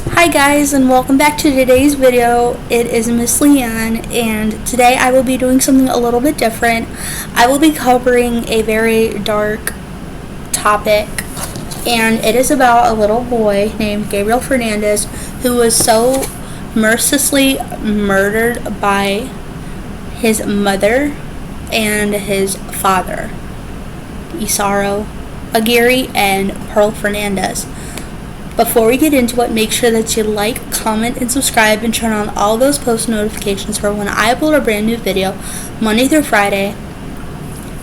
Hi guys, and welcome back to today's video. It is Miss Leanne, and today I will be doing something a little bit different. I will be covering a very dark topic, and it is about a little boy named Gabriel Fernandez who was so mercilessly murdered by his mother and his father, Isaro Aguirre and Pearl Fernandez. Before we get into it, make sure that you like, comment, and subscribe, and turn on all those post notifications for when I upload a brand new video Monday through Friday.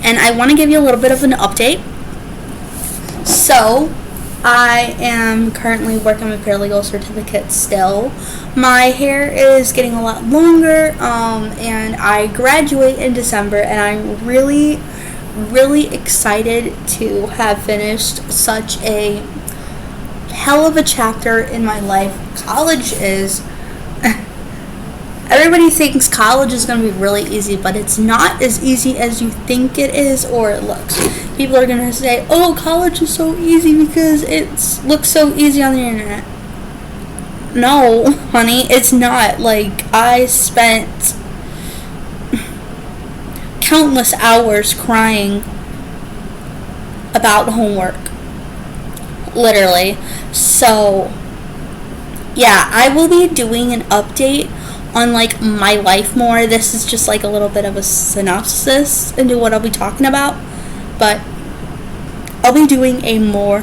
And I want to give you a little bit of an update. So, I am currently working my paralegal certificate still. My hair is getting a lot longer, and I graduate in December, and I'm really excited to have finished such a hell of a chapter in my life. College is everybody thinks college is going to be really easy, but it's not as easy as you think it is or it looks. People are going to say, oh, college is so easy because it looks so easy on the internet. No, honey, it's not. Like, I spent countless hours crying about homework. Literally. So, yeah, I will be doing an update on, like, my life more. This is just, like, a little bit of a synopsis into what I'll be talking about. But I'll be doing a more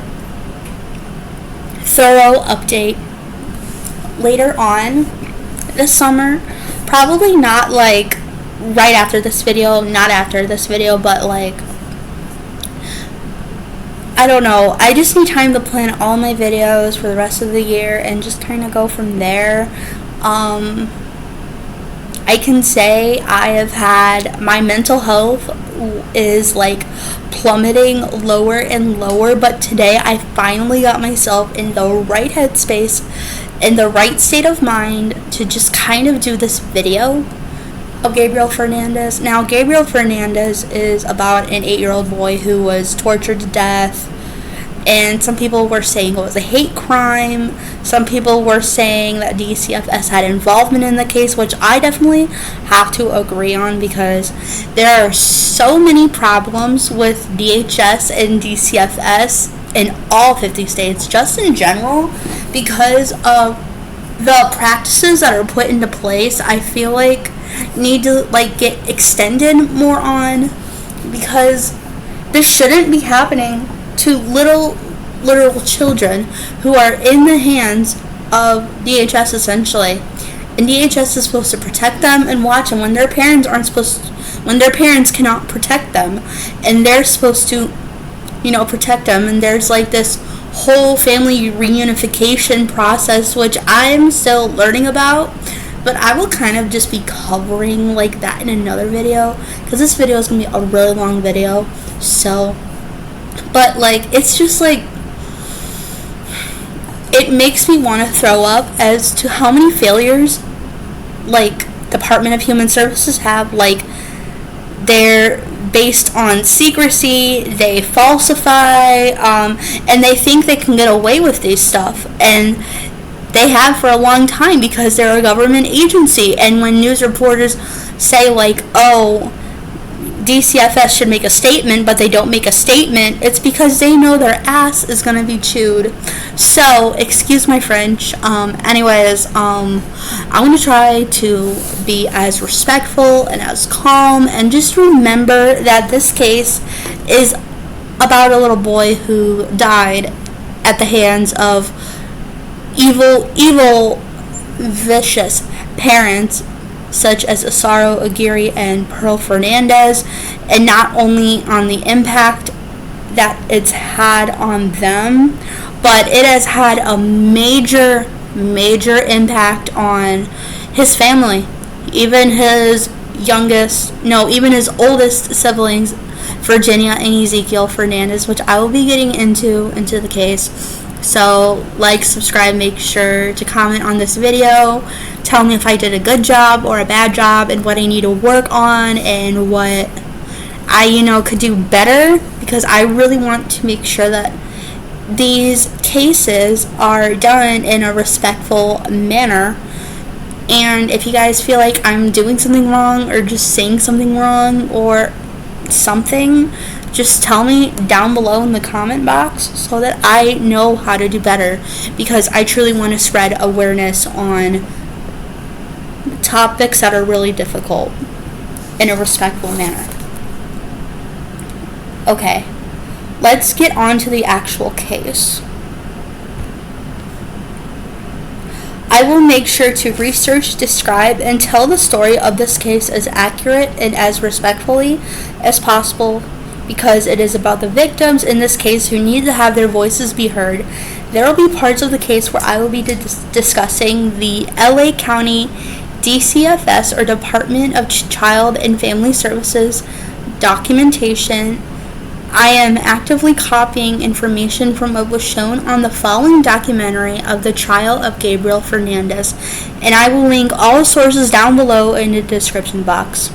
thorough update later on this summer. Probably not, like, right after this video. Not after this video, but, like, I don't know. I just need time to plan all my videos for the rest of the year and just kind of go from there. I can say I have had, my mental health is like plummeting lower and lower, but today I finally got myself in the right headspace, in the right state of mind to just kind of do this video of Gabriel Fernandez. Now, Gabriel Fernandez is about an 8-year-old boy who was tortured to death, and some people were saying it was a hate crime. Some people were saying that DCFS had involvement in the case, which I definitely have to agree on, because there are so many problems with DHS and DCFS in all 50 states, just in general, because of the practices that are put into place. I feel like need to, like, get extended more on, because this shouldn't be happening to literal children who are in the hands of DHS, essentially. And DHS is supposed to protect them and watch them when their parents cannot protect them, and they're supposed to, protect them. And there's like this whole family reunification process, which I'm still learning about, but I will kind of just be covering like that in another video, because this video is going to be a really long video. So, but like, it's just like, it makes me want to throw up as to how many failures like Department of Human Services have. Like, they're based on secrecy, they falsify, and they think they can get away with this stuff, and they have for a long time, because they're a government agency. And when news reporters say, like, oh, DCFS should make a statement, but they don't make a statement, it's because they know their ass is going to be chewed. So, excuse my French. Anyways, I'm going to try to be as respectful and as calm, and just remember that this case is about a little boy who died at the hands of evil, vicious parents, such as Isaro Aguirre and Pearl Fernandez, and not only on the impact that it's had on them, but it has had a major impact on his family. Even his oldest siblings, Virginia and Ezekiel Fernandez, which I will be getting into the case. So, like, subscribe, make sure to comment on this video. Tell me if I did a good job or a bad job, and what I need to work on, and what I, could do better, because I really want to make sure that these cases are done in a respectful manner. And if you guys feel like I'm doing something wrong or just saying something wrong or something, just tell me down below in the comment box so that I know how to do better, because I truly want to spread awareness on topics that are really difficult in a respectful manner. Okay, let's get on to the actual case. I will make sure to research, describe, and tell the story of this case as accurate and as respectfully as possible, because it is about the victims in this case who need to have their voices be heard. There will be parts of the case where I will be discussing the LA County DCFS, or Department of Child and Family Services, documentation. I am actively copying information from what was shown on the following documentary of the trial of Gabriel Fernandez, and I will link all sources down below in the description box.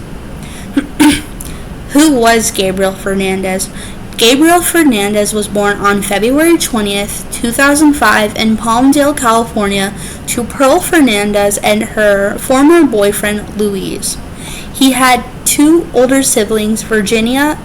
Who was Gabriel Fernandez? Gabriel Fernandez was born on February 20th, 2005 in Palmdale, California, to Pearl Fernandez and her former boyfriend, Luis. He had two older siblings, Virginia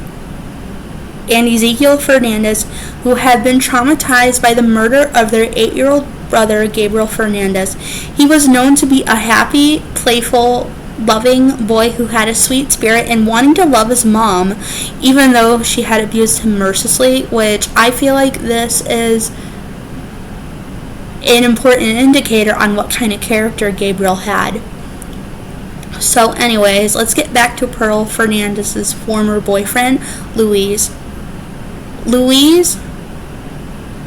and Ezekiel Fernandez, who had been traumatized by the murder of their 8-year-old brother, Gabriel Fernandez. He was known to be a happy, playful, loving boy who had a sweet spirit and wanting to love his mom, even though she had abused him mercilessly, which I feel like this is an important indicator on what kind of character Gabriel had. So anyways, let's get back to Pearl Fernandez's former boyfriend, Luis. Luis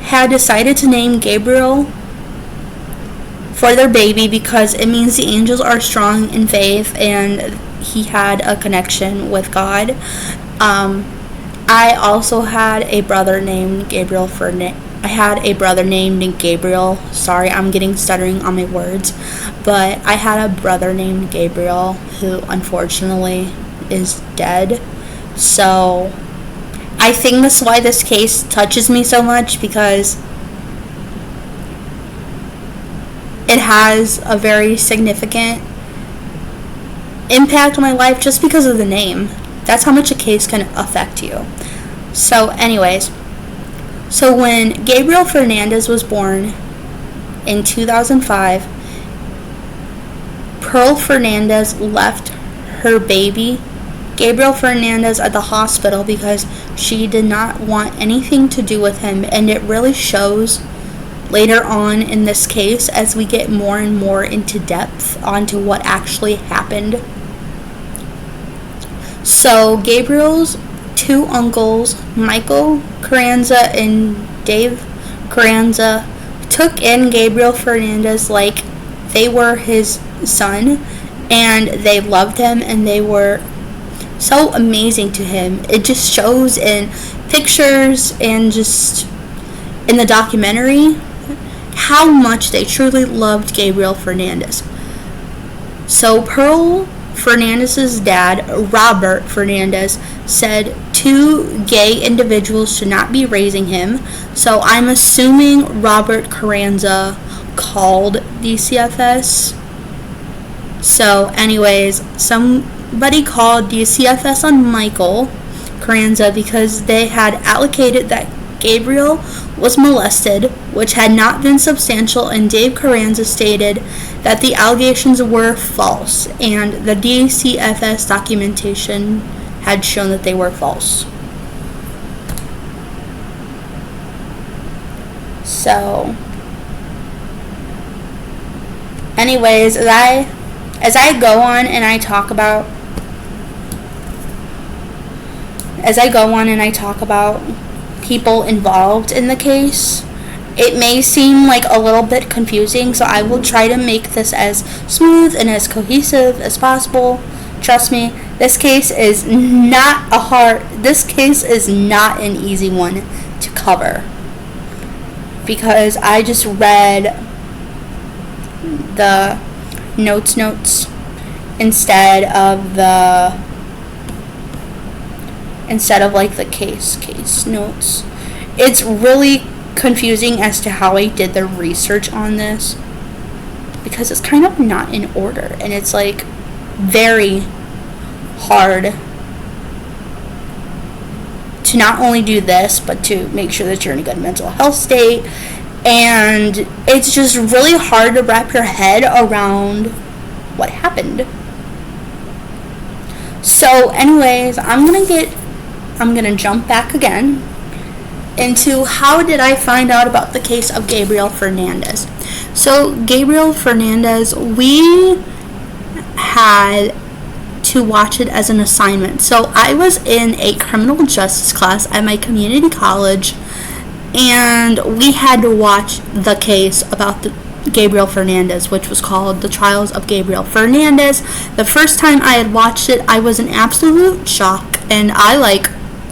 had decided to name Gabriel for their baby because it means the angels are strong in faith, and he had a connection with God. I also had a brother named Gabriel Sorry, I'm getting stuttering on my words. But I had a brother named Gabriel who unfortunately is dead. So I think that's why this case touches me so much, because it has a very significant impact on my life just because of the name. That's how much a case can affect you. So anyways, so when Gabriel Fernandez was born in 2005, Pearl Fernandez left her baby, Gabriel Fernandez, at the hospital because she did not want anything to do with him, and it really shows later on in this case as we get more and more into depth onto what actually happened. So Gabriel's two uncles, Michael Carranza and Dave Carranza, took in Gabriel Fernandez like they were his son, and they loved him, and they were so amazing to him. It just shows in pictures and just in the documentary how much they truly loved Gabriel Fernandez. So Pearl Fernandez's dad, Robert Fernandez, said two gay individuals should not be raising him. So I'm assuming Robert Carranza called DCFS. So anyways, somebody called DCFS on Michael Carranza because they had allocated that Gabriel was molested, which had not been substantial, and Dave Carranza stated that the allegations were false, and the DCFS documentation had shown that they were false. So, anyways, as I go on and I talk about people involved in the case, it may seem like a little bit confusing, so I will try to make this as smooth and as cohesive as possible. Trust me, this case is not an easy one to cover, because I just read the notes instead of like the case notes. It's really confusing as to how I did the research on this, because it's kind of not in order, and it's like very hard to not only do this, but to make sure that you're in a good mental health state. And it's just really hard to wrap your head around what happened. So anyways, I'm gonna jump back again into how did I find out about the case of Gabriel Fernandez. So Gabriel Fernandez, we had to watch it as an assignment. So I was in a criminal justice class at my community college, and we had to watch the case about Gabriel Fernandez, which was called The Trials of Gabriel Fernandez. The first time I had watched it, I was in absolute shock, and I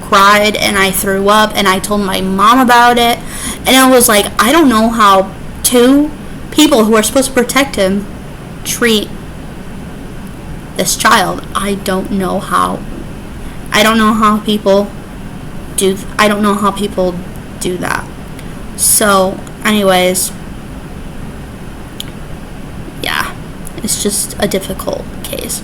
cried and I threw up, and I told my mom about it, and I was like, I don't know how two people who are supposed to protect him treat this child. I don't know how people do that. So anyways, yeah, it's just a difficult case.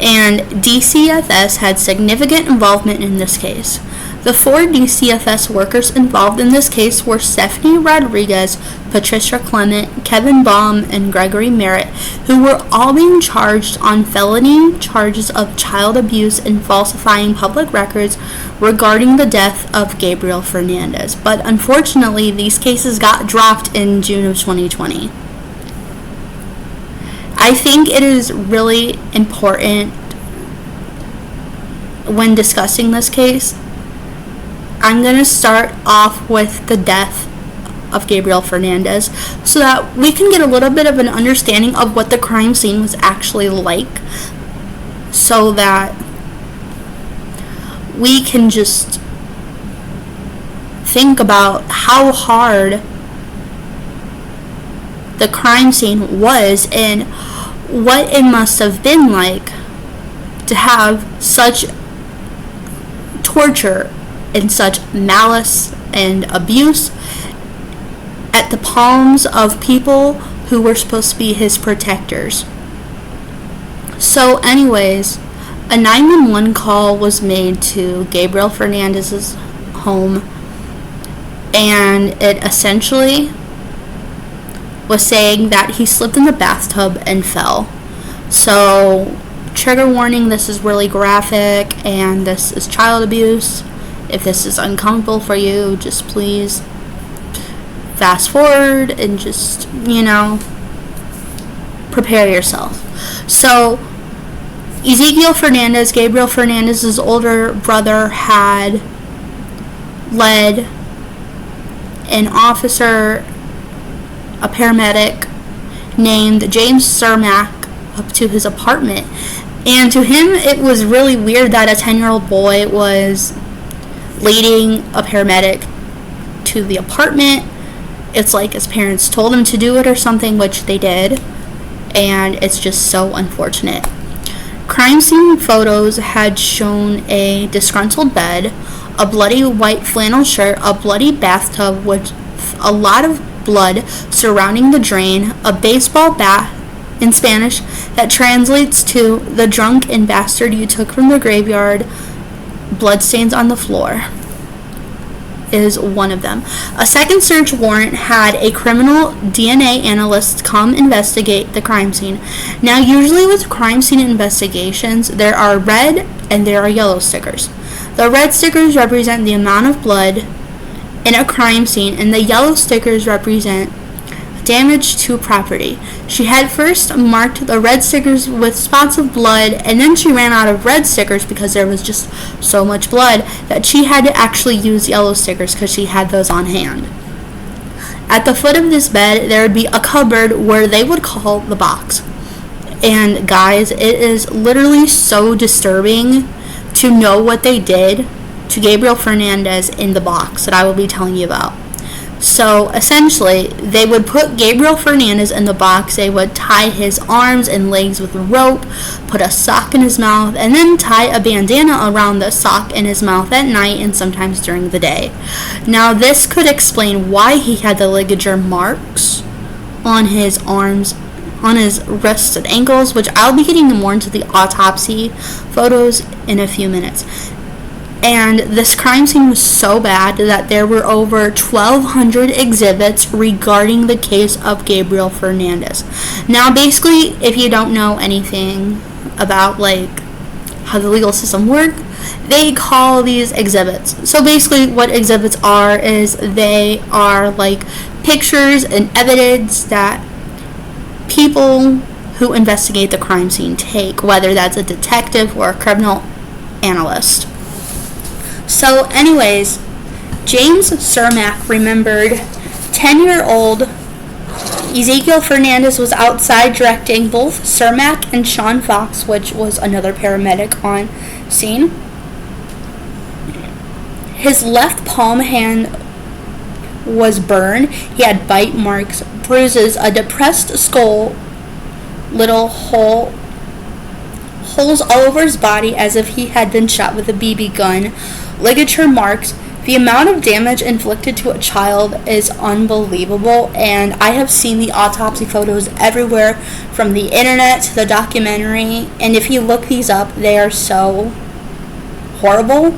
And DCFS had significant involvement in this case. The 4 DCFS workers involved in this case were Stephanie Rodriguez, Patricia Clement, Kevin Baum, and Gregory Merritt, who were all being charged on felony charges of child abuse and falsifying public records regarding the death of Gabriel Fernandez. But unfortunately, these cases got dropped in June of 2020. I think it is really important when discussing this case. I'm going to start off with the death of Gabriel Fernandez so that we can get a little bit of an understanding of what the crime scene was actually like, so that we can just think about how hard the crime scene was and what it must have been like to have such torture and such malice and abuse at the palms of people who were supposed to be his protectors. So anyways, a 911 call was made to Gabriel Fernandez's home, and it essentially was saying that he slipped in the bathtub and fell. So, trigger warning, this is really graphic and this is child abuse. If this is uncomfortable for you, just please fast forward and just, prepare yourself. So, Ezekiel Fernandez, Gabriel Fernandez's older brother, had led an officer, a paramedic named James Cermak, up to his apartment. And to him, it was really weird that a 10-year-old boy was leading a paramedic to the apartment. It's like his parents told him to do it or something, which they did. And it's just so unfortunate. Crime scene photos had shown a disgruntled bed, a bloody white flannel shirt, a bloody bathtub with a lot of blood surrounding the drain, a baseball bat in Spanish that translates to "the drunk and bastard you took from the graveyard," bloodstains on the floor is one of them. A second search warrant had a criminal DNA analyst come investigate the crime scene. Now, usually with crime scene investigations, there are red and there are yellow stickers. The red stickers represent the amount of blood in a crime scene, and the yellow stickers represent damage to property. She had first marked the red stickers with spots of blood, and then she ran out of red stickers because there was just so much blood that she had to actually use yellow stickers because she had those on hand. At the foot of this bed, there would be a cupboard where they would call the box. And guys, it is literally so disturbing to know what they did to Gabriel Fernandez in the box that I will be telling you about. So essentially, they would put Gabriel Fernandez in the box, they would tie his arms and legs with a rope, put a sock in his mouth, and then tie a bandana around the sock in his mouth at night and sometimes during the day. Now, this could explain why he had the ligature marks on his arms, on his wrists and ankles, which I'll be getting more into the autopsy photos in a few minutes. And this crime scene was so bad that there were over 1,200 exhibits regarding the case of Gabriel Fernandez. Now, basically, if you don't know anything about, how the legal system works, they call these exhibits. So basically, what exhibits are is they are, pictures and evidence that people who investigate the crime scene take, whether that's a detective or a criminal analyst. So anyways, James Cermak remembered 10-year-old Ezekiel Fernandez was outside directing both Cermak and Sean Fox, which was another paramedic on scene. His left palm hand was burned. He had bite marks, bruises, a depressed skull, little holes all over his body as if he had been shot with a BB gun, ligature marks. The amount of damage inflicted to a child is unbelievable, and I have seen the autopsy photos everywhere, from the internet to the documentary, and if you look these up, they are so horrible.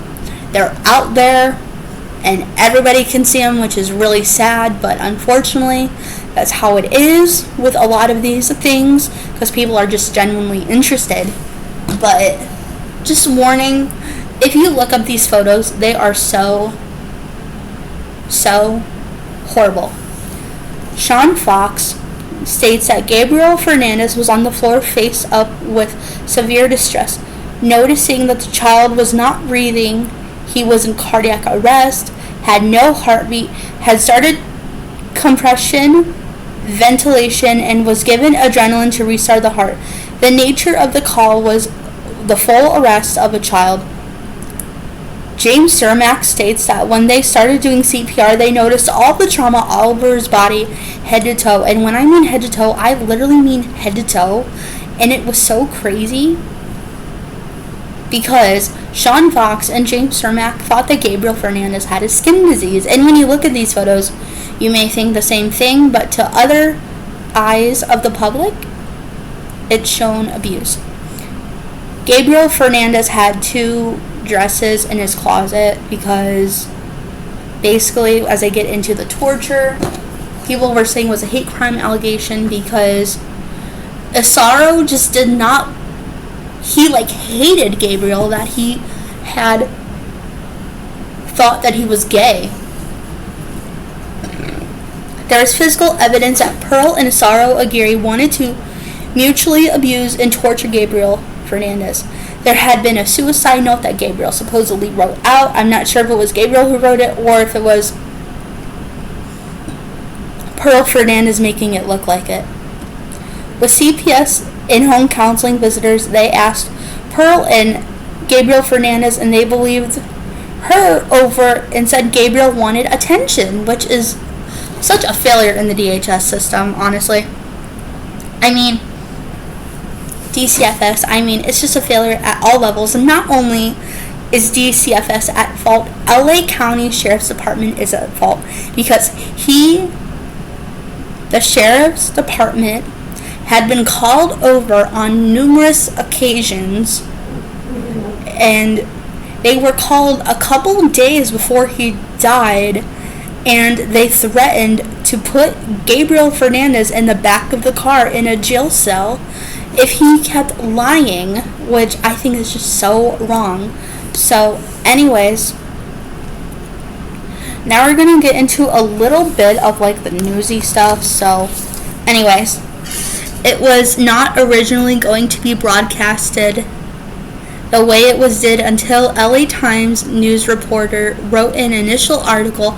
They're out there, and everybody can see them, which is really sad, but unfortunately, that's how it is with a lot of these things, because people are just genuinely interested. But just warning, if you look up these photos, they are so horrible. Sean Fox states that Gabriel Fernandez was on the floor face up with severe distress. Noticing that the child was not breathing, he was in cardiac arrest, had no heartbeat, had started compression, ventilation, and was given adrenaline to restart the heart. The nature of the call was the full arrest of a child. James Cermak states that when they started doing CPR, they noticed all the trauma all over his body, head to toe. And when I mean head to toe, I literally mean head to toe. And it was so crazy because Sean Fox and James Cermak thought that Gabriel Fernandez had a skin disease. And when you look at these photos, you may think the same thing, but to other eyes of the public, it's shown abuse. Gabriel Fernandez had 2 dresses in his closet because basically, as I get into the torture, people were saying it was a hate crime allegation because Asaro just did not, he hated Gabriel, that he had thought that he was gay. There is physical evidence that Pearl and Asaro Aguirre wanted to mutually abuse and torture Gabriel Fernandez. There had been a suicide note that Gabriel supposedly wrote out. I'm not sure if it was Gabriel who wrote it or if it was Pearl Fernandez making it look like it. With CPS in-home counseling visitors, they asked Pearl and Gabriel Fernandez, and they believed her over and said Gabriel wanted attention, which is such a failure in the DHS system, honestly. I mean, DCFS, it's just a failure at all levels. And not only is DCFS at fault, LA County Sheriff's Department is at fault because the Sheriff's Department had been called over on numerous occasions, and they were called a couple days before he died, and they threatened to put Gabriel Fernandez in the back of the car in a jail cell if he kept lying, which I think is just so wrong. So, anyways, now we're going to get into a little bit of the newsy stuff. So, anyways, it was not originally going to be broadcasted the way it was did until LA Times news reporter wrote an initial article,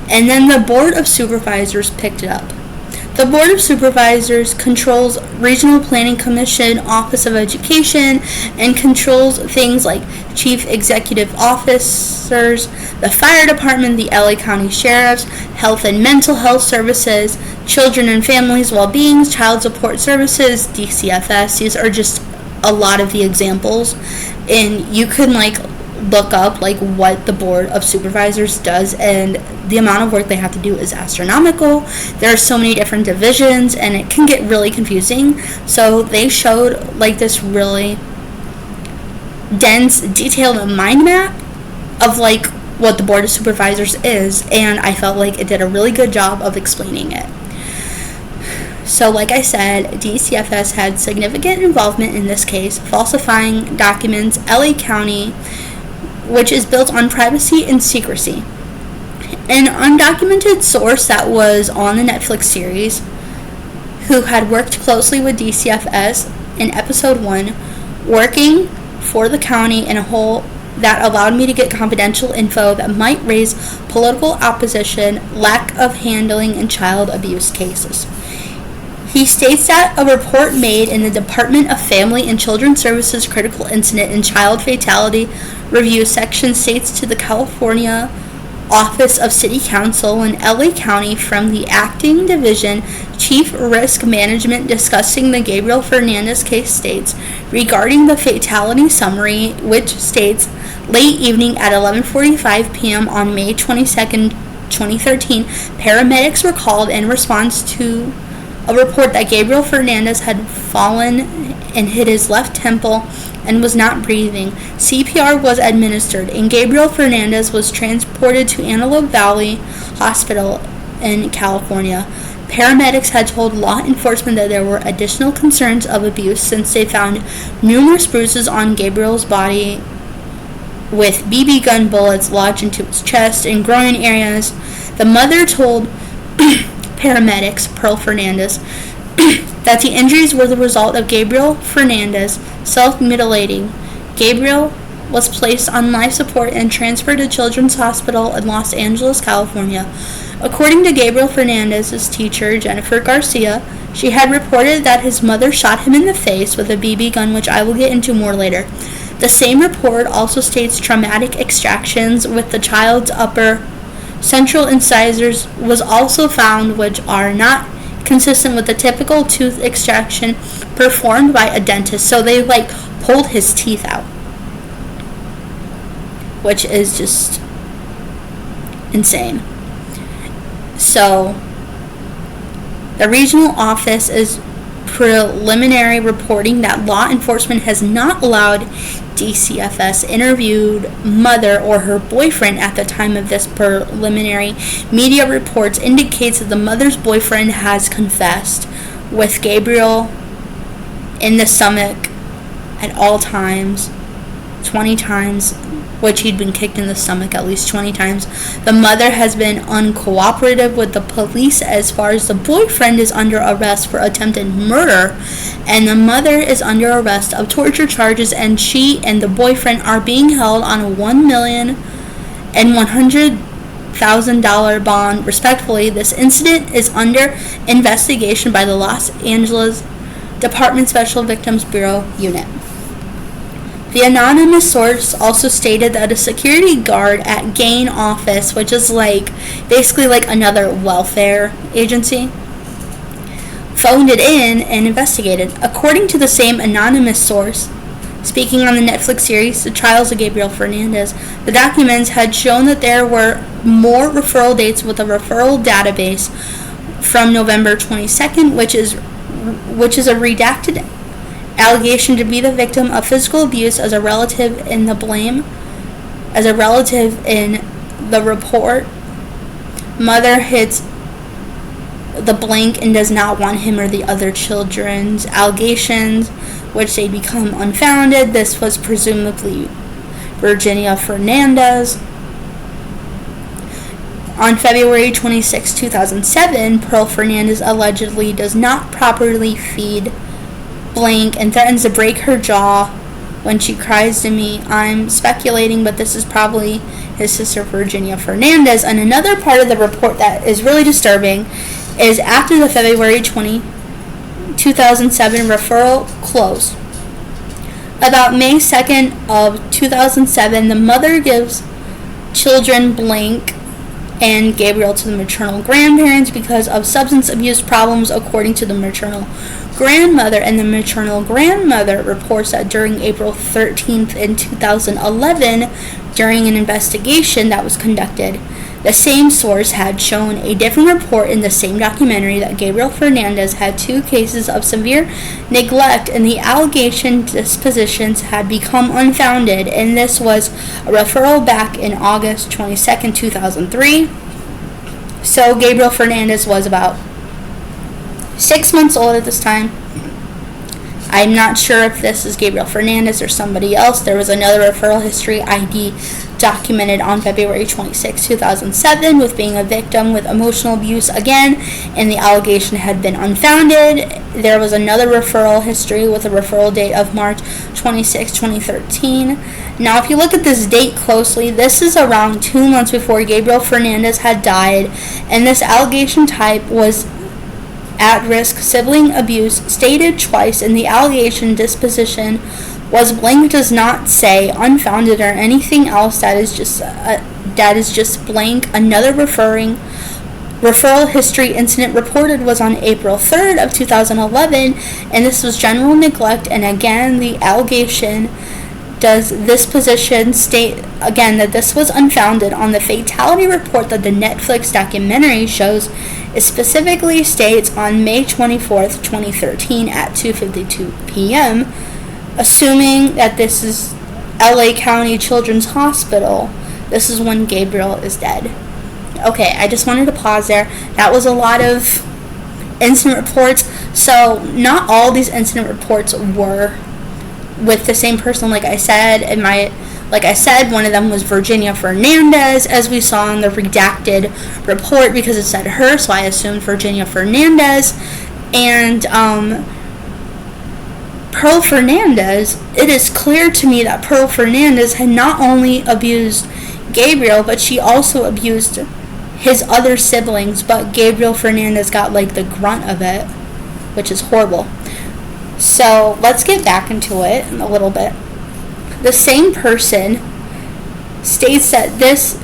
and then the Board of Supervisors picked it up. The Board of Supervisors controls Regional Planning Commission, Office of Education, and controls things like Chief Executive Officers, the Fire Department, the LA County Sheriffs, Health and Mental Health Services, Children and Families Well-Being, Child Support Services, DCFS. These are just a lot of the examples, and you can look up what the Board of Supervisors does, and the amount of work they have to do is astronomical. There are so many different divisions, and it can get really confusing. So they showed this really dense, detailed mind map of what the Board of Supervisors is, and I felt like it did a really good job of explaining it. So like I said, DCFS had significant involvement in this case, falsifying documents. LA County, which is built on privacy and secrecy. An undocumented source that was on the Netflix series, who had worked closely with DCFS in episode 1, working for the county in a whole that allowed me to get confidential info that might raise political opposition, lack of handling in child abuse cases. He states that a report made in the Department of Family and Children's Services Critical Incident and Child Fatality Review section states to the California Office of City Council in LA County from the Acting Division Chief Risk Management discussing the Gabriel Fernandez case states regarding the fatality summary, which states late evening at 11:45 p.m. on May 22nd, 2013, paramedics were called in response to a report that Gabriel Fernandez had fallen and hit his left temple and was not breathing. CPR was administered, and Gabriel Fernandez was transported to Antelope Valley Hospital in California. Paramedics had told law enforcement that there were additional concerns of abuse since they found numerous bruises on Gabriel's body with BB gun bullets lodged into his chest and groin areas. The mother told paramedics, Pearl Fernandez, that the injuries were the result of Gabriel Fernandez self-mutilating. Gabriel was placed on life support and transferred to Children's Hospital in Los Angeles, California. According to Gabriel Fernandez's teacher, Jennifer Garcia, she had reported that his mother shot him in the face with a BB gun, which I will get into more later. The same report also states traumatic extractions with the child's upper central incisors was also found, which are not consistent with the typical tooth extraction performed by a dentist. So they pulled his teeth out, which is just insane. So the regional office is preliminary reporting that law enforcement has not allowed DCFS interviewed mother or her boyfriend at the time of this preliminary. Media reports indicates that the mother's boyfriend has confessed with Gabriel in the stomach at all times, 20 times, which he'd been kicked in the stomach at least 20 times. The mother has been uncooperative with the police as far as the boyfriend is under arrest for attempted murder, and the mother is under arrest of torture charges, and she and the boyfriend are being held on a $1 million and $100,000 bond, respectively. This incident is under investigation by the Los Angeles Department Special Victims Bureau unit. The anonymous source also stated that a security guard at Gain office, which is basically another welfare agency, phoned it in and investigated. According to the same anonymous source, speaking on the Netflix series The Trials of Gabriel Fernandez, the documents had shown that there were more referral dates with a referral database from November 22nd, which is a redacted allegation to be the victim of physical abuse as a relative in the report. Mother hits the blank and does not want him or the other children's allegations, which they become unfounded. This was presumably Virginia Fernandez. On February 26, 2007, Pearl Fernandez allegedly does not properly feed blank and threatens to break her jaw when she cries to me. I'm speculating, but this is probably his sister Virginia Fernandez. And another part of the report that is really disturbing is after the February 2007 referral closed. About May 2nd of 2007, the mother gives children Blank and Gabriel to the maternal grandparents because of substance abuse problems, according to the maternal grandmother. And the maternal grandmother reports that during April 13th in 2011, during an investigation that was conducted, the same source had shown a different report in the same documentary that Gabriel Fernandez had 2 cases of severe neglect, and the allegation dispositions had become unfounded, and this was a referral back in August 22nd, 2003. So Gabriel Fernandez was about 6 months old at this time. I'm not sure if this is Gabriel Fernandez or somebody else. There was another referral history ID documented on February 26, 2007 with being a victim with emotional abuse again, and the allegation had been unfounded. There was another referral history with a referral date of March 26, 2013. Now, if you look at this date closely, this is around 2 months before Gabriel Fernandez had died, and this allegation type was at-risk sibling abuse stated twice in the allegation disposition was blank, does not say unfounded or anything else. That is just blank. Another referral history incident reported was on April 3rd of 2011, and this was general neglect. And again, the allegation does this position state again that this was unfounded on the fatality report that the Netflix documentary shows. It specifically states on May 24th, 2013 at 2:52 p.m., assuming that this is LA County Children's Hospital. This is when Gabriel is dead. Okay, I just wanted to pause there. That was a lot of incident reports. So not all these incident reports were with the same person. Like I said, one of them was Virginia Fernandez, as we saw in the redacted report, because it said her, so I assumed Virginia Fernandez. And Pearl Fernandez, it is clear to me that Pearl Fernandez had not only abused Gabriel, but she also abused his other siblings, but Gabriel Fernandez got like the grunt of it, which is horrible. So let's get back into it in a little bit. The same person states that this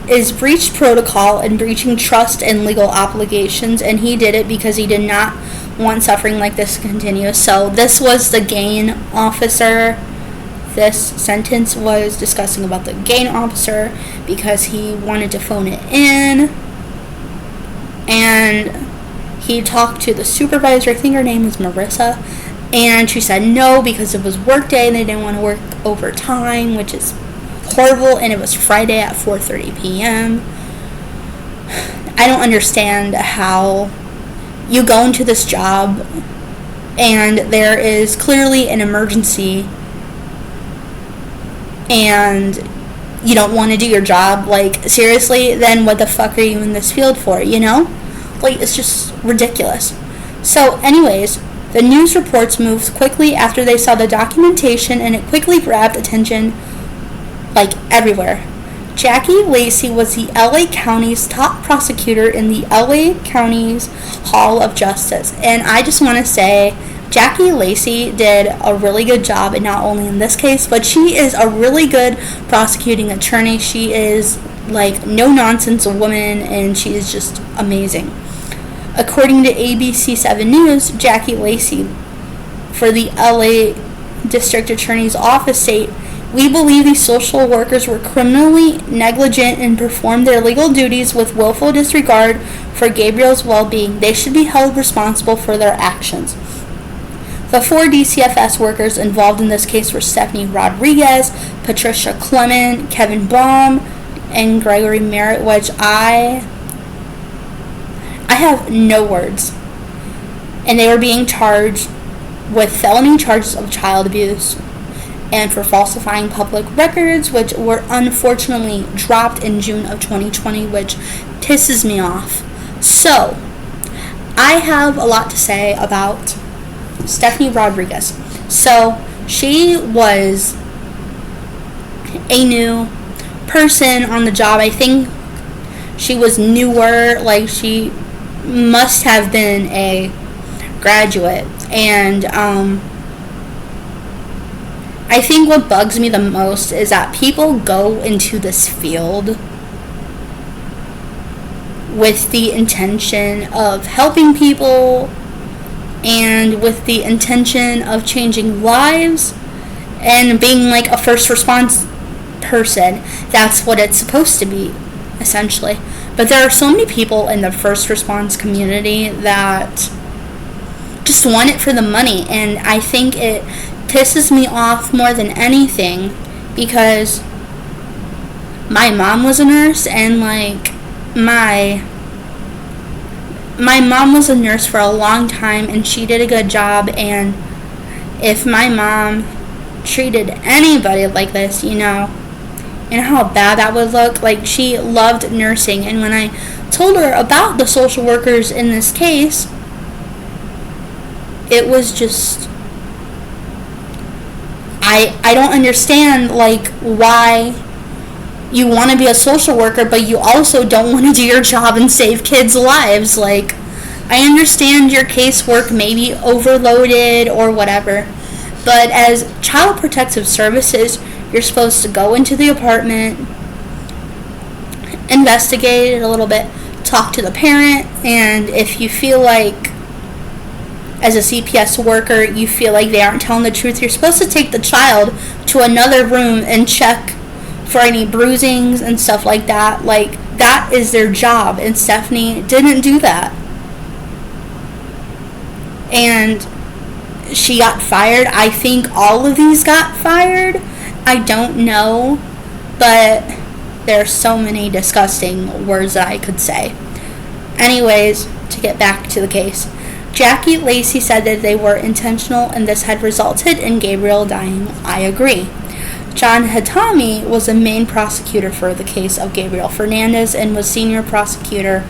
is breached protocol and breaching trust and legal obligations, and he did it because he did not want suffering like this to continue. So this was the gain officer. This sentence was discussing about the gain officer because he wanted to phone it in, and he talked to the supervisor. I think her name was Marissa, and she said no because it was work day and they didn't want to work overtime, which is horrible, and it was Friday at 4:30 p.m. I don't understand how you go into this job and there is clearly an emergency and you don't want to do your job. Like, seriously, then what the fuck are you in this field for, you know? Like, it's just ridiculous. So anyways, the news reports moved quickly after they saw the documentation, and it quickly grabbed attention like everywhere. Jackie Lacey was the LA County's top prosecutor in the LA County's Hall of Justice. And I just want to say, Jackie Lacey did a really good job, and not only in this case, but she is a really good prosecuting attorney. She is like no nonsense woman, and she is just amazing. According to ABC 7 News, Jackie Lacey for the LA District Attorney's Office said, "We believe these social workers were criminally negligent and performed their legal duties with willful disregard for Gabriel's well-being. They should be held responsible for their actions." The 4 DCFS workers involved in this case were Stephanie Rodriguez, Patricia Clement, Kevin Baum, and Gregory Merritt, which I have no words. And they were being charged with felony charges of child abuse and for falsifying public records, which were unfortunately dropped in June of 2020, which pisses me off. So, I have a lot to say about Stephanie Rodriguez. So, she was a new person on the job. I think she was newer, like she must have been a graduate. And I think what bugs me the most is that people go into this field with the intention of helping people and with the intention of changing lives and being like a first response person. That's what it's supposed to be, essentially. But there are so many people in the first response community that just want it for the money, and I think it pisses me off more than anything, because my mom was a nurse, and like my mom was a nurse for a long time, and she did a good job. And if my mom treated anybody like this, you know, and how bad that would look. Like, she loved nursing, and when I told her about the social workers in this case, it was just, I don't understand, like, why you want to be a social worker, but you also don't want to do your job and save kids' lives. Like, I understand your casework may be overloaded or whatever, but as Child Protective Services, you're supposed to go into the apartment, investigate it a little bit, talk to the parent, and if you feel like, as a CPS worker, you feel like they aren't telling the truth, you're supposed to take the child to another room and check for any bruisings and stuff like that. Like, that is their job, and Stephanie didn't do that. And she got fired. I think all of these got fired. I don't know, but there are so many disgusting words that I could say. Anyways, to get back to the case, Jackie Lacey said that they were intentional and this had resulted in Gabriel dying. I agree. John Hatami was the main prosecutor for the case of Gabriel Fernandez and was senior prosecutor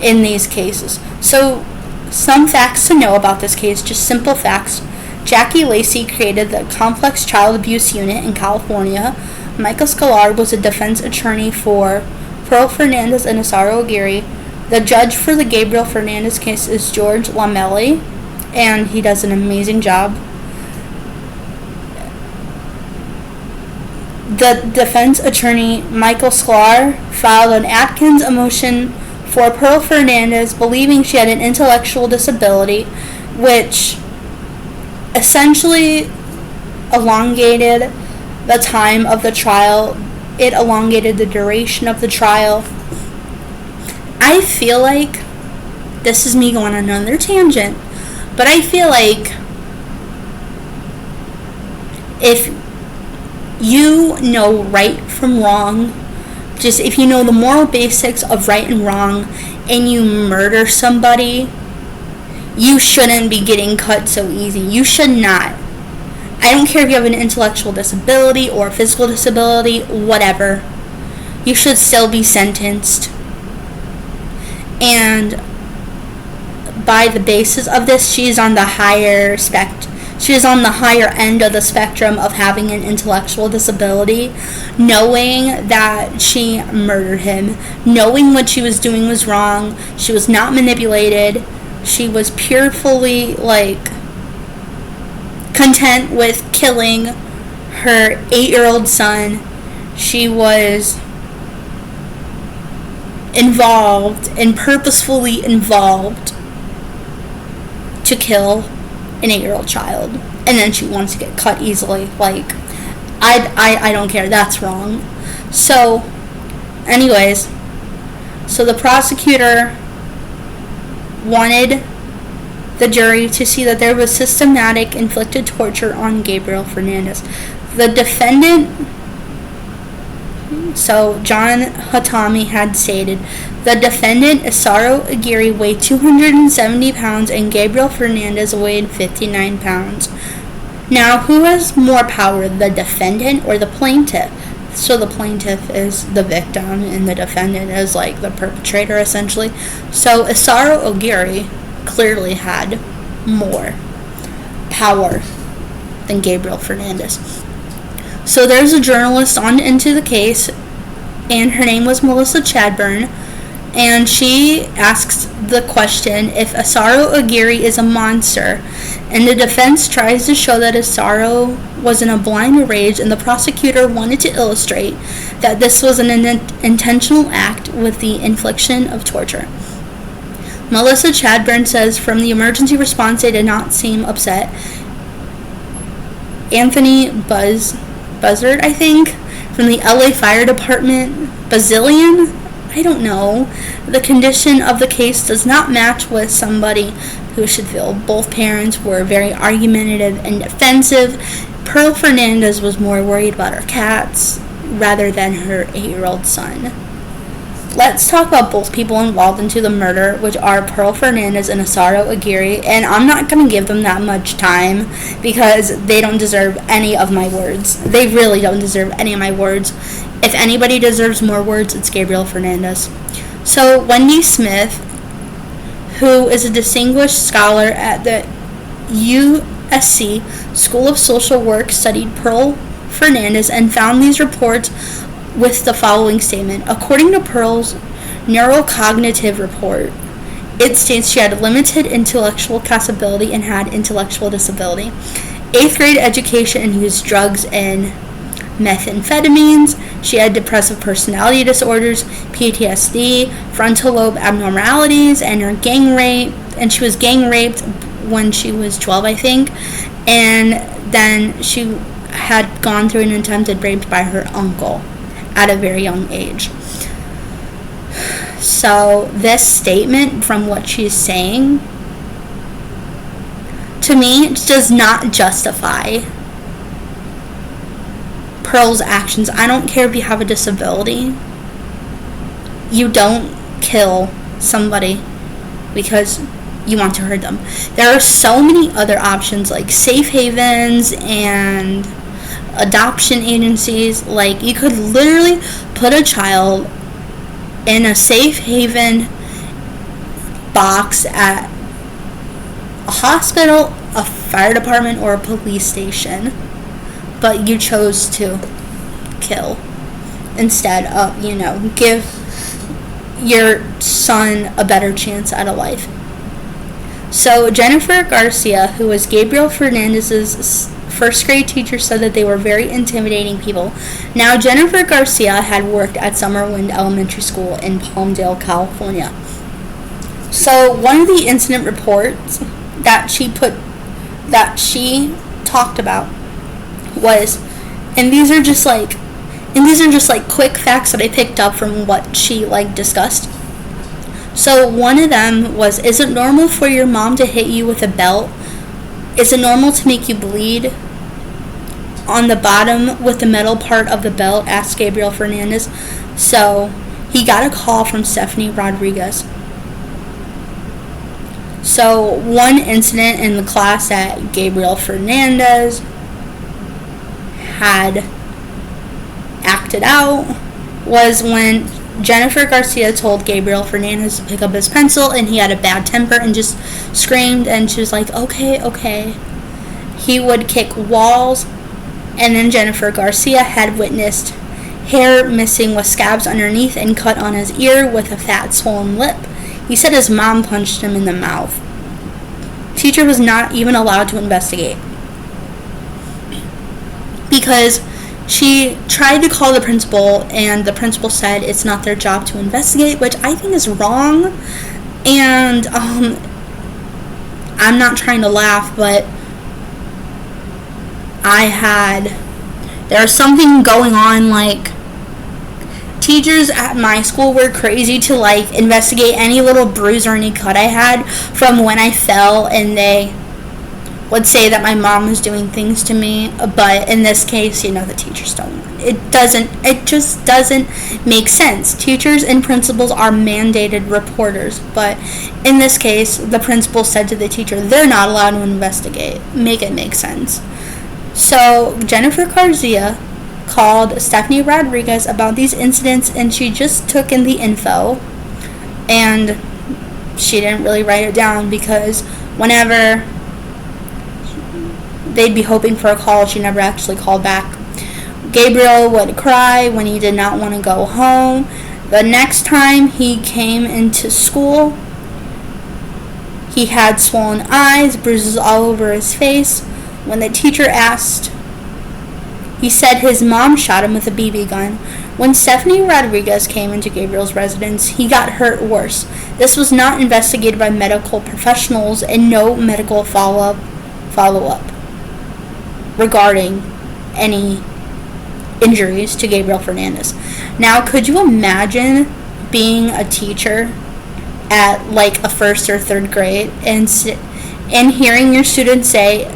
in these cases. So, some facts to know about this case, just simple facts. Jackie Lacey created the Complex Child Abuse Unit in California. Michael Sklar was a defense attorney for Pearl Fernandez and Asaro Aguirre. The judge for the Gabriel Fernandez case is George Lamelli, and he does an amazing job. The defense attorney, Michael Sklar, filed an Atkins motion for Pearl Fernandez, believing she had an intellectual disability, which essentially elongated the time of the trial. It elongated the duration of the trial. I feel like, this is me going on another tangent, but I feel like if you know right from wrong, just if you know the moral basics of right and wrong, and you murder somebody, you shouldn't be getting cut so easy. You should not. I don't care if you have an intellectual disability or a physical disability, whatever. You should still be sentenced. And by the basis of this, she is on the higher end of the spectrum of having an intellectual disability, knowing that she murdered him, knowing what she was doing was wrong. She was not manipulated. She was purely, content with killing her 8-year-old son. She was involved and purposefully involved to kill an 8-year-old child, and then she wants to get cut easily. I don't care. That's wrong. So, anyways, so the prosecutor wanted the jury to see that there was systematic inflicted torture on Gabriel Fernandez. The defendant, so John Hatami had stated, the defendant, Asaro Aguirre, weighed 270 pounds and Gabriel Fernandez weighed 59 pounds. Now, who has more power, the defendant or the plaintiff? So the plaintiff is the victim and the defendant is the perpetrator, essentially. So Asaro Aguirre clearly had more power than Gabriel Fernandez. So there's a journalist on into the case, and her name was Melissa Chadburn. And she asks the question if Asaro Aguirre is a monster, and the defense tries to show that Asaro was in a blind rage, and the prosecutor wanted to illustrate that this was an intentional act with the infliction of torture. Melissa Chadburn says from the emergency response they did not seem upset. Anthony Buzzard, I think, from the LA Fire Department, Bazillion, I don't know. The condition of the case does not match with somebody who should feel. Both parents were very argumentative and defensive. Pearl Fernandez was more worried about her cats rather than her 8-year-old son. Let's talk about both people involved into the murder, which are Pearl Fernandez and Asaro Aguirre, and I'm not going to give them that much time because they don't deserve any of my words. They really don't deserve any of my words. If anybody deserves more words, it's Gabriel Fernandez. So, Wendy Smith, who is a distinguished scholar at the USC School of Social Work, studied Pearl Fernandez and found these reports with the following statement. According to Pearl's neurocognitive report, it states she had limited intellectual capability and had intellectual disability, 8th grade education, and used drugs and methamphetamines. She had depressive personality disorders, PTSD, frontal lobe abnormalities, and and she was gang raped when she was 12, I think, and then she had gone through an attempted rape by her uncle at a very young age. So this statement, from what she's saying, to me, does not justify Pearl's actions. I don't care if you have a disability. You don't kill somebody because you want to hurt them. There are so many other options like safe havens and adoption agencies. Like, you could literally put a child in a safe haven box at a hospital, a fire department, or a police station, but you chose to kill instead of, give your son a better chance at a life. So Jennifer Garcia, who was Gabriel Fernandez's first grade teacher, said that they were very intimidating people. Now, Jennifer Garcia had worked at Summerwind Elementary School in Palmdale, California. So one of the incident reports that she talked about was, and these are just like quick facts that I picked up from what she discussed. So one of them was, is it normal for your mom to hit you with a belt? Is it normal to make you bleed on the bottom with the metal part of the belt? Asked Gabriel Fernandez. So he got a call from Stephanie Rodriguez. So one incident in the class that Gabriel Fernandez had acted out was when Jennifer Garcia told Gabriel Fernandez to pick up his pencil, and he had a bad temper and just screamed, and she was like, okay. He would kick walls, and then Jennifer Garcia had witnessed hair missing with scabs underneath and cut on his ear with a fat swollen lip. He said his mom punched him in the mouth. Teacher was not even allowed to investigate because she tried to call the principal, and the principal said it's not their job to investigate, which I think is wrong. And I'm not trying to laugh, but there's something going on. Teachers at my school were crazy to investigate any little bruise or any cut I had from when I fell, and they would say that my mom was doing things to me. But in this case, the teachers don't. It just doesn't make sense. Teachers and principals are mandated reporters, but in this case, the principal said to the teacher, they're not allowed to investigate. Make it make sense. So Jennifer Garcia called Stephanie Rodriguez about these incidents, and she just took in the info, and she didn't really write it down because whenever they'd be hoping for a call, she never actually called back. Gabriel would cry when he did not want to go home. The next time he came into school, he had swollen eyes, bruises all over his face. When the teacher asked, he said his mom shot him with a BB gun. When Stephanie Rodriguez came into Gabriel's residence, he got hurt worse. This was not investigated by medical professionals, and no medical follow-up regarding any injuries to Gabriel Fernandez. Now, could you imagine being a teacher at like a first or third grade and hearing your students say,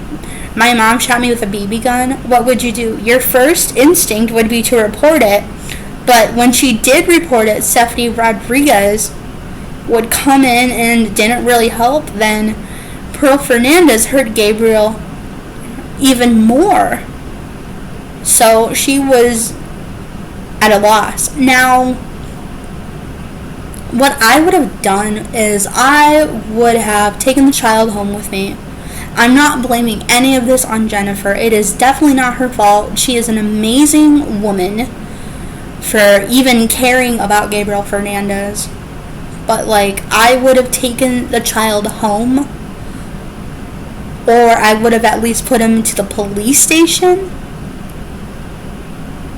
"My mom shot me with a BB gun"? What would you do? Your first instinct would be to report it, but when she did report it, Stephanie Rodriguez would come in and didn't really help. Then Pearl Fernandez hurt Gabriel even more. So she was at a loss. Now, what I would have done is I would have taken the child home with me. I'm not blaming any of this on Jennifer. It is definitely not her fault. She is an amazing woman for even caring about Gabriel Fernandez. But like, I would have taken the child home, or I would have at least put him to the police station.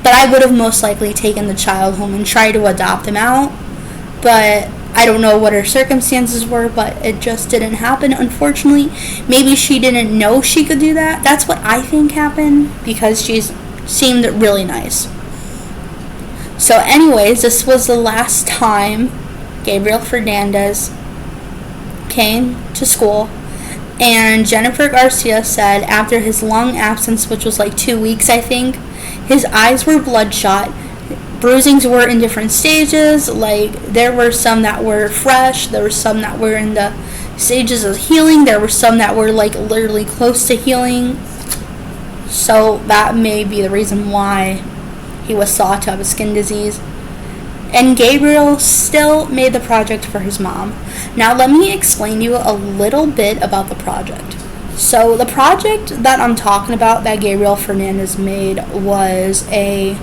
But I would have most likely taken the child home and tried to adopt him out. But I don't know what her circumstances were, but it just didn't happen, unfortunately. Maybe she didn't know she could do that. That's what I think happened, because she seemed really nice. So anyways, this was the last time Gabriel Fernandez came to school. And Jennifer Garcia said after his long absence, which was like 2 weeks, I think, his eyes were bloodshot. Bruisings were in different stages. Like, there were some that were fresh. There were some that were in the stages of healing. There were some that were like literally close to healing. So that may be the reason why he was thought to have a skin disease. And Gabriel still made the project for his mom. Now let me explain to you a little bit about the project. So the project that I'm talking about that Gabriel Fernandez made was a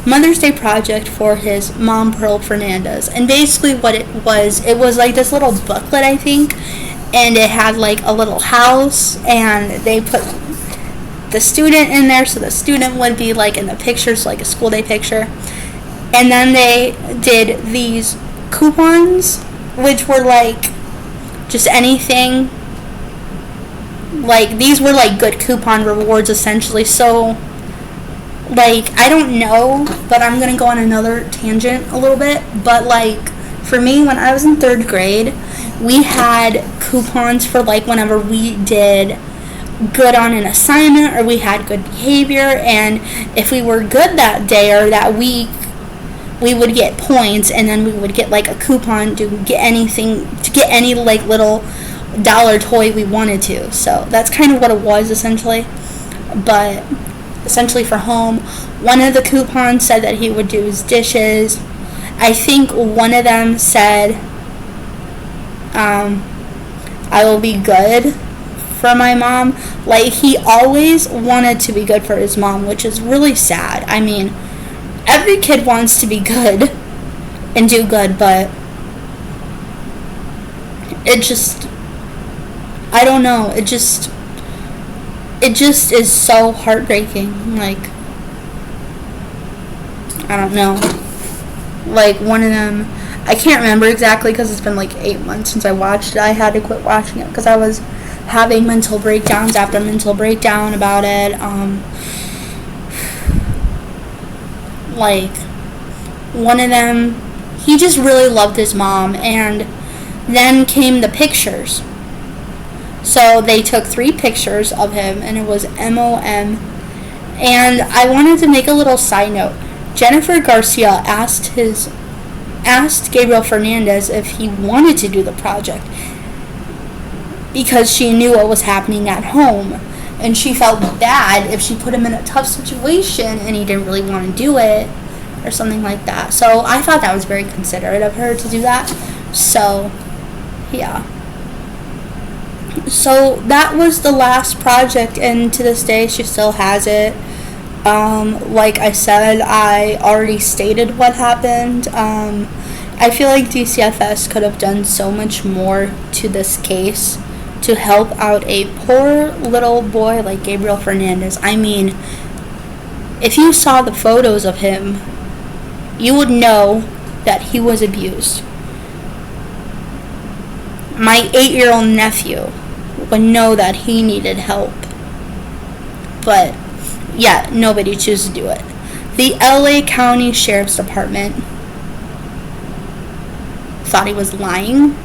Mother's Day project for his mom, Pearl Fernandez. And basically what it was like this little booklet, I think, and it had like a little house, and they put the student in there, so the student would be like in the pictures, like a school day picture. And then they did these coupons, which were like just anything. Like, these were like good coupon rewards, essentially. So, like, I don't know, but I'm going to go on another tangent a little bit. But, like, for me, when I was in 3rd grade, we had coupons for, like, whenever we did good on an assignment or we had good behavior. And if we were good that day or that week, we would get points, and then we would get like a coupon to get anything, to get any like little dollar toy we wanted to. So that's kind of what it was essentially. But essentially for home, one of the coupons said that he would do his dishes. I think one of them said, I will be good for my mom. Like, he always wanted to be good for his mom, which is really sad. I mean, every kid wants to be good and do good, but it just, I don't know, it just is so heartbreaking. Like, I don't know. Like, one of them, I can't remember exactly because it's been like 8 months since I watched it. I had to quit watching it because I was having mental breakdowns after mental breakdown about it. Like, one of them, he just really loved his mom, and then came the pictures. So they took 3 pictures of him, and it was MOM. And I wanted to make a little side note. Jennifer Garcia asked Gabriel Fernandez if he wanted to do the project, because she knew what was happening at home. And she felt bad if she put him in a tough situation and he didn't really want to do it or something like that. So I thought that was very considerate of her to do that. So, yeah. So that was the last project, and to this day she still has it. Like I said, I already stated what happened. I feel like DCFS could have done so much more to this case to help out a poor little boy like Gabriel Fernandez. I mean, if you saw the photos of him, you would know that he was abused. My 8-year-old nephew would know that he needed help. But, yeah, nobody chooses to do it. The LA County Sheriff's Department thought he was lying.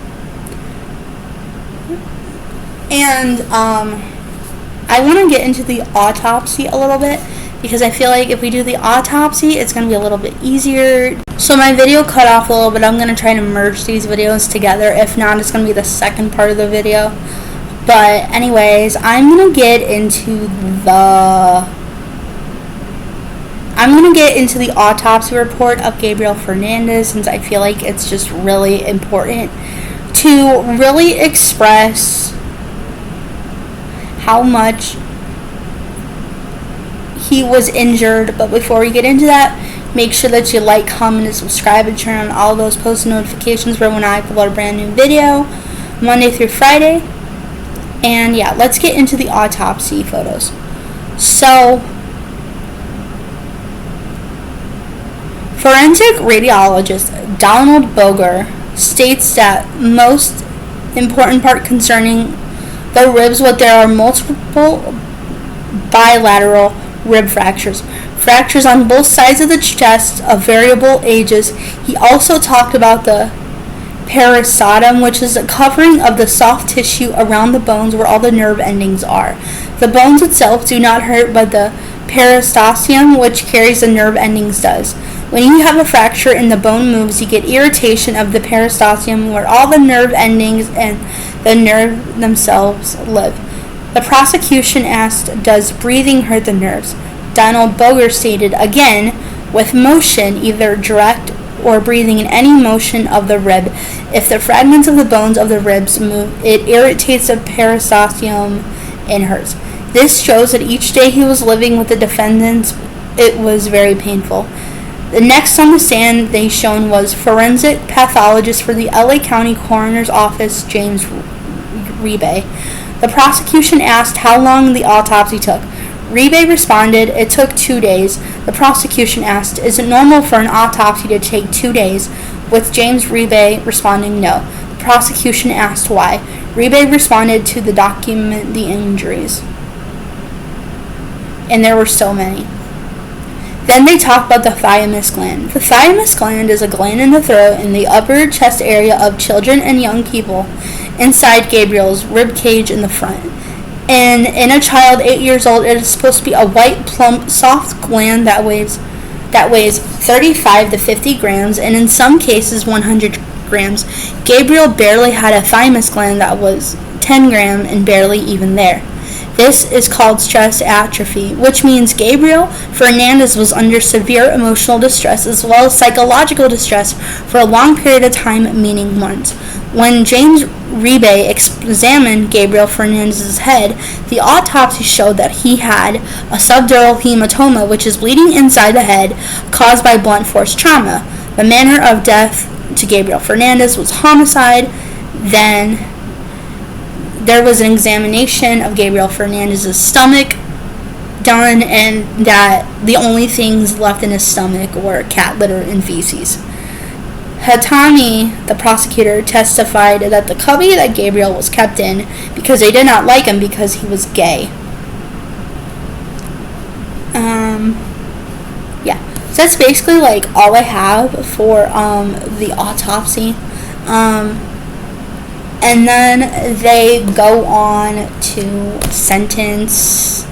And, I want to get into the autopsy a little bit, because I feel like if we do the autopsy, it's going to be a little bit easier. So my video cut off a little bit. I'm going to try to merge these videos together. If not, it's going to be the second part of the video. But anyways, I'm going to get into the autopsy report of Gabriel Fernandez, since I feel like it's just really important to really express how much he was injured. But before we get into that, make sure that you like, comment, and subscribe, and turn on all those post notifications for when I upload a brand new video, Monday through Friday. And yeah, let's get into the autopsy photos. So, forensic radiologist Donald Boger states that most important part concerning the ribs was there are multiple bilateral rib fractures. Fractures on both sides of the chest of variable ages. He also talked about the periosteum, which is a covering of the soft tissue around the bones where all the nerve endings are. The bones itself do not hurt, but the periosteum, which carries the nerve endings, does. When you have a fracture and the bone moves, you get irritation of the periosteum where all the nerve endings and the nerve themselves live. The prosecution asked, does breathing hurt the nerves? Donald Boger stated, again, with motion, either direct or breathing in any motion of the rib. If the fragments of the bones of the ribs move, it irritates the periosteum and hurts. This shows that each day he was living with the defendants, it was very painful. The next on the stand they shown was forensic pathologist for the LA County Coroner's Office, James Rebe. The prosecution asked how long the autopsy took. Rebe responded, it took 2 days. The prosecution asked, is it normal for an autopsy to take 2 days? With James Rebe responding, no. The prosecution asked why. Rebe responded to document the injuries. And there were so many. Then they talked about the thymus gland. The thymus gland is a gland in the throat in the upper chest area of children and young people, inside Gabriel's rib cage in the front. And in a child 8 years old, it is supposed to be a white, plump, soft gland that weighs 35 to 50 grams, and in some cases 100 grams. Gabriel barely had a thymus gland that was 10 grams and barely even there. This is called stress atrophy, which means Gabriel Fernandez was under severe emotional distress as well as psychological distress for a long period of time, meaning months. When James Rebe examined Gabriel Fernandez's head, the autopsy showed that he had a subdural hematoma, which is bleeding inside the head caused by blunt force trauma. The manner of death to Gabriel Fernandez was homicide. Then there was an examination of Gabriel Fernandez's stomach done, and that the only things left in his stomach were cat litter and feces. Hatami, the prosecutor, testified that the cubby that Gabriel was kept in because they did not like him because he was gay. So that's basically like all I have for the autopsy. And then they go on to sentence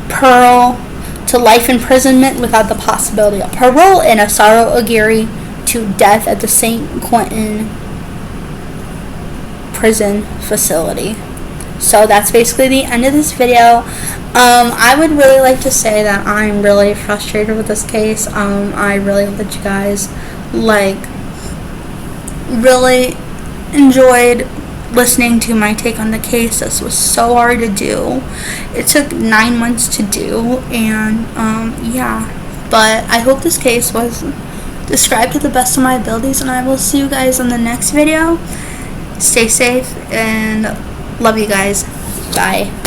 Pearl to life imprisonment without the possibility of parole, and Asaro Aguirre to death at the St. Quentin prison facility. So that's basically the end of this video. I would really like to say that I'm really frustrated with this case. I really hope that you guys really enjoyed listening to my take on the case. This was so hard to do. It took 9 months to do, and yeah. But I hope this case was described to the best of my abilities, and I will see you guys in the next video. Stay safe and love you guys. Bye.